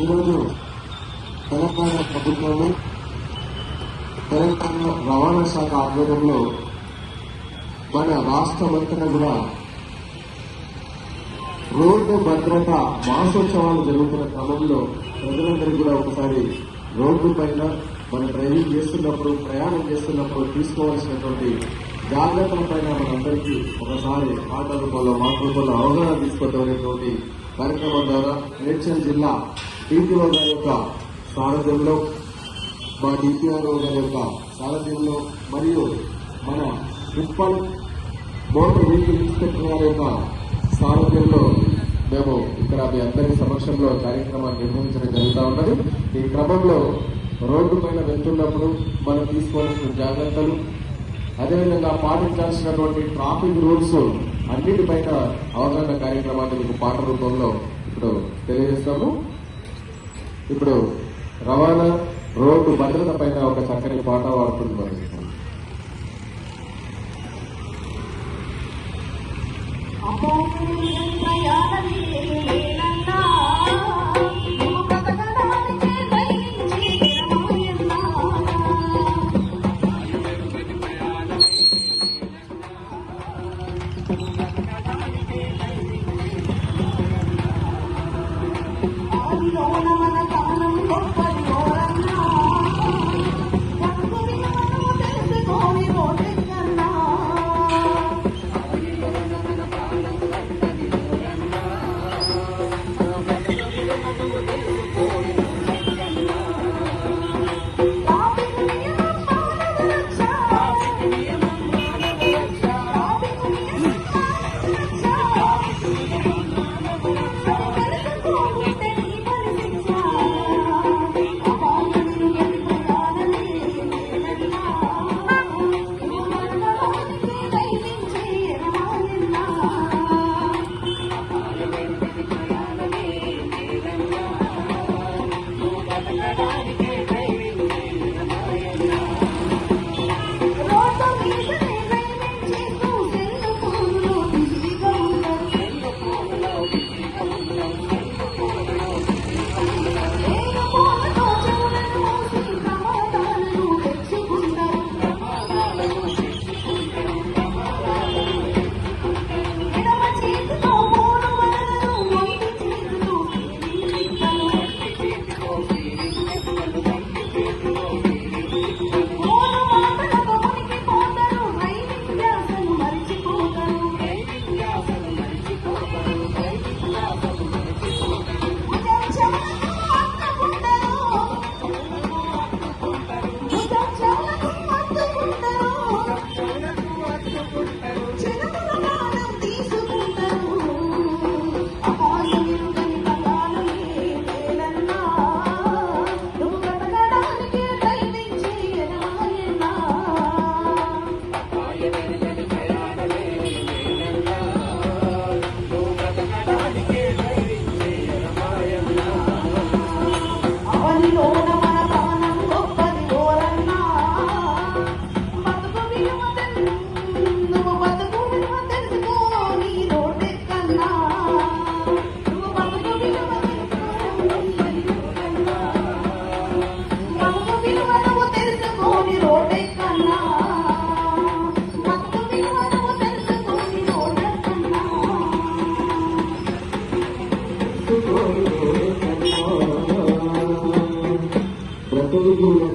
ఈరోజు తెలంగాణ ప్రభుత్వము తెలంగాణ రవాణా శాఖ ఆధ్వర్యంలో మన రాష్ట్రమంతటా కూడా రోడ్డు భద్రత మాసోత్సవాలు జరుగుతున్న క్రమంలో ప్రజలందరికీ కూడా ఒకసారి రోడ్డు పైన మన డ్రైవింగ్ చేస్తున్నప్పుడు ప్రయాణం చేస్తున్నప్పుడు తీసుకోవాల్సినటువంటి జాగ్రత్తల పైన మనందరికీ ఒకసారి పాట రూపంలో మాట రూపంలో అవగాహన తీసుకోవడం కార్యక్రమం ద్వారా మేడ్చల్ జిల్లా డిపిఓ గారి యొక్క సారథ్యంలో మా డిపిఆర్ఓ గారి యొక్క సారథ్యంలో మరియు మన మున్సిపల్ మోటార్ వెహికల్ ఇన్స్పెక్టర్ గారి యొక్క సారథ్యంలో మేము ఇక్కడ మీ అందరి సమక్షంలో కార్యక్రమాన్ని నిర్వహించడం జరుగుతూ ఉన్నది. ఈ క్రమంలో రోడ్డు పైన వెళ్తున్నప్పుడు మనం తీసుకోవాల్సిన జాగ్రత్తలు, అదేవిధంగా పాటించాల్సినటువంటి ట్రాఫిక్ రూల్స్ అన్నిటిపైన అవగాహన కార్యక్రమాన్ని మీకు పాట రూపంలో ఇప్పుడు తెలియజేస్తాము. ఇప్పుడు రవాణా రోడ్డు భద్రత పైన ఒక చక్కని పాట పాడుతున్నారు.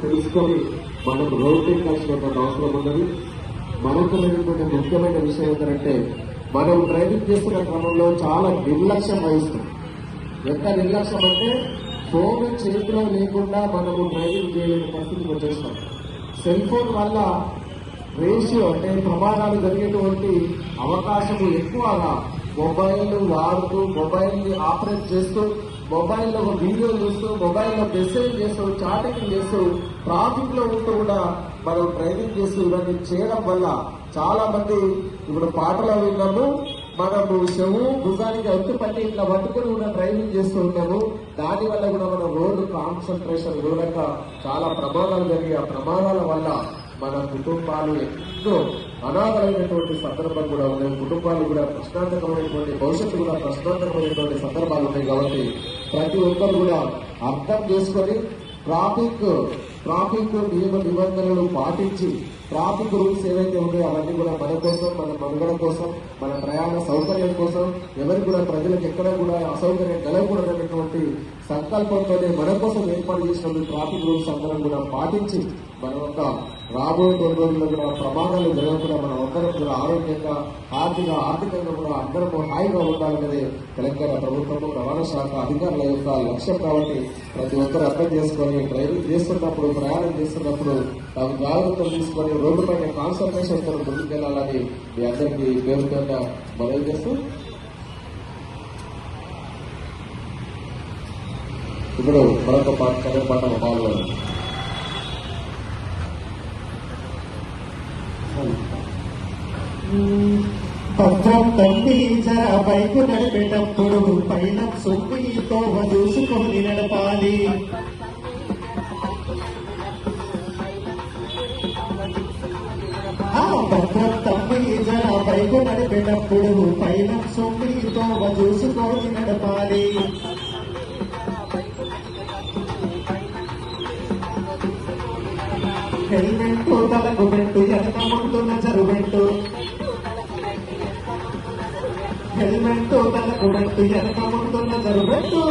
తెలుసుకొని మనం రోడ్డు ఎక్కాల్సినటువంటి అవసరం ఉన్నది. మనకున్నటువంటి ముఖ్యమైన విషయం ఏంటంటే మనం డ్రైవింగ్ చేస్తున్న క్రమంలో చాలా నిర్లక్ష్యం వహిస్తాం. ఎంత నిర్లక్ష్యం అంటే ఫోన్ చేతిలో లేకుండా మనము డ్రైవింగ్ చేయలేని పరిస్థితికి వచ్చేస్తాం. సెల్ ఫోన్ వల్ల రేషియో అంటే ప్రమాదాలు జరిగేటువంటి అవకాశము ఎక్కువగా మొబైల్ వాడుతూ, మొబైల్ ని ఆపరేట్ చేస్తూ, మొబైల్లో వీడియో చూస్తూ, మొబైల్లో మెసేజ్ చేస్తూ, చాటింగ్ చేస్తూ, ట్రాఫిక్ లో ఉంటూ కూడా మనం డ్రైవింగ్ చేస్తూ ఇవన్నీ చేయడం వల్ల చాలా మంది ఇప్పుడు పాటలో విన్నాము, మనము చెవు భుజానికి అత్తుపట్టి ఇట్లా పట్టుకుని కూడా డ్రైవింగ్ చేస్తూ ఉంటాము. దానివల్ల కూడా మన రోడ్డు కాన్సన్ట్రేషన్ కూడక చాలా ప్రమాదాలు జరిగి ఆ ప్రమాదాల వల్ల మన కుటుంబాలు ఎన్నో అనాథమైనటువంటి సందర్భాలు కూడా ఉన్నాయి. కుటుంబాలు కూడా ప్రశ్నార్థకమైనటువంటి భవిష్యత్తు కూడా ప్రశ్నార్థకమైనటువంటి సందర్భాలు ఉన్నాయి. కాబట్టి ప్రతి ఒక్కరు కూడా అర్థం చేసుకొని ట్రాఫిక్ నియమ నిబంధనలు పాటించి ట్రాఫిక్ రూల్స్ ఏవైతే ఉన్నాయో అవన్నీ కూడా మన కోసం, మన మనుగడ కోసం, మన ప్రయాణ సౌకర్యం కోసం, ఎవరు కూడా ప్రజలకు ఎక్కడ కూడా అసౌకర్యం కలగకూడదనేటువంటి సంకల్పంతోనే మన కోసం ఏర్పాటు చేసిన ట్రాఫిక్ రూల్స్ అందరం కూడా పాటించి మన యొక్క రాబోయే 2 రోజుల్లో కూడా ప్రమాదాలు జరగకుండా మనం అందరం కూడా ఆరోగ్యంగా ఆర్థికంగా కూడా అందరం హాయిగా ఉండాలనేది తెలంగాణ ప్రభుత్వము, రవాణా శాఖ అధికారుల యొక్క లక్ష్యం. కాబట్టి ప్రతి ఒక్కరు అర్థం చేసుకొని డ్రైవింగ్ చేస్తున్నప్పుడు, ప్రయాణం చేస్తున్నప్పుడు తాము జాగ్రత్తలు తీసుకొని రోడ్డు పైన కాన్సన్ట్రేషన్ తో ముందుకెళ్లాలని మీ అందరికీ పేరుతో మనవి చేస్తూ ఇప్పుడు మరొక పాట పాల్గొన్నాం. భద్రం తండ్రి జర బైకు నడిపేటప్పుడు పైన సొమ్మితో చూసుకొని నడపాలి. భద్రం తండ్రి జర బైకు నడిపేటప్పుడు పైన సొమ్మితో చూసుకొని నడపాలి. హెల్మెట్ తలకు పెట్టు, వెనక ముందున్న జరుబెట్టు. హెల్మెట్ తలకు పెట్టు, వెనక ముందున్న జరుబెట్టు.